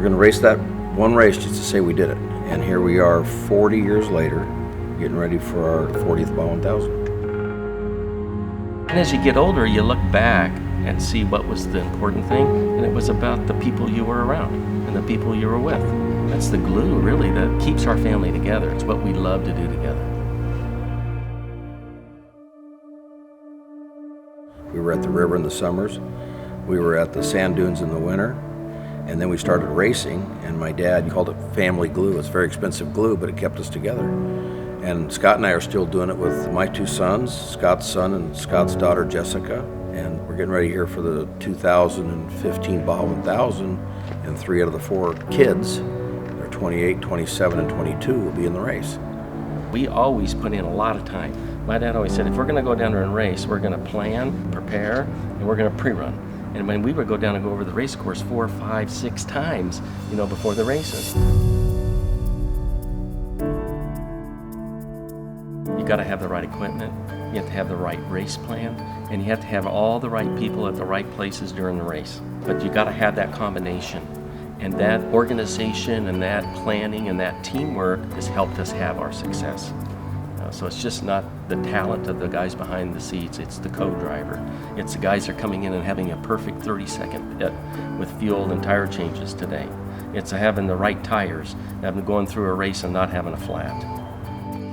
we're going to race that one race just to say we did it. And here we are 40 years later, getting ready for our 40th Baja 1000. And as you get older, you look back and see what was the important thing, and it was about the people you were around and the people you were with. That's the glue, really, that keeps our family together. It's what we love to do together. We were at the river in the summers. We were at the sand dunes in the winter. And then we started racing, and my dad called it family glue. It's very expensive glue, but it kept us together. And Scott and I are still doing it with my two sons, Scott's son and Scott's daughter, Jessica. And we're getting ready here for the 2015 Baja 1000, and 3 out of the 4 kids, they're 28, 27, and 22, will be in the race. We always put in a lot of time. My dad always said, if we're gonna go down there and race, we're gonna plan, prepare, and we're gonna pre-run. And when we would go down and go over the race course 4, 5, 6 times, before the races. You gotta have the right equipment, you have to have the right race plan, and you have to have all the right people at the right places during the race. But you gotta have that combination. And that organization and that planning and that teamwork has helped us have our success. So it's just not the talent of the guys behind the seats, it's the co-driver. It's the guys that are coming in and having a perfect 30-second pit with fuel and tire changes today. It's having the right tires, having going through a race and not having a flat.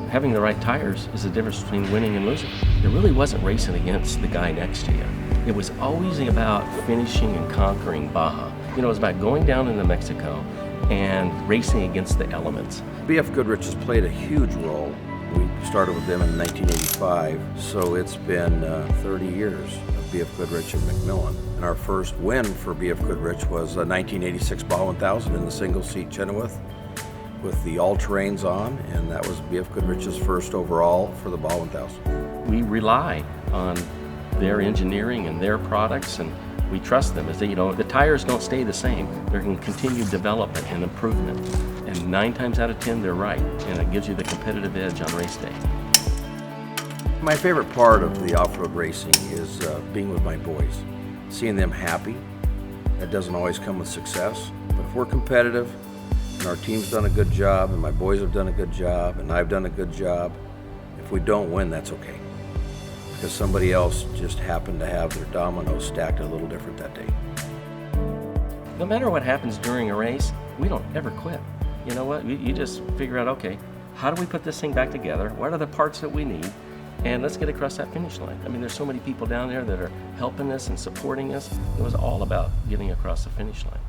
Having the right tires is the difference between winning and losing. It really wasn't racing against the guy next to you. It was always about finishing and conquering Baja. It was about going down into Mexico and racing against the elements. BFGoodrich has played a huge role. We started with them in 1985, so it's been 30 years of BFGoodrich and McMillin. And our first win for BFGoodrich was a 1986 Baja 1000 in the single-seat Chenoweth with the all-terrains on, and that was BFGoodrich's first overall for the Baja 1000. We rely on their engineering and their products, and we trust them. As the tires don't stay the same. They're in continued development and improvement. And 9 times out of 10, they're right, and it gives you the competitive edge on race day. My favorite part of the off-road racing is being with my boys, seeing them happy. That doesn't always come with success, but if we're competitive and our team's done a good job and my boys have done a good job and I've done a good job, if we don't win, that's okay. Because somebody else just happened to have their dominoes stacked a little different that day. No matter what happens during a race, we don't ever quit. You know what? You just figure out, okay, how do we put this thing back together? What are the parts that we need? And let's get across that finish line. I mean, there's so many people down there that are helping us and supporting us. It was all about getting across the finish line.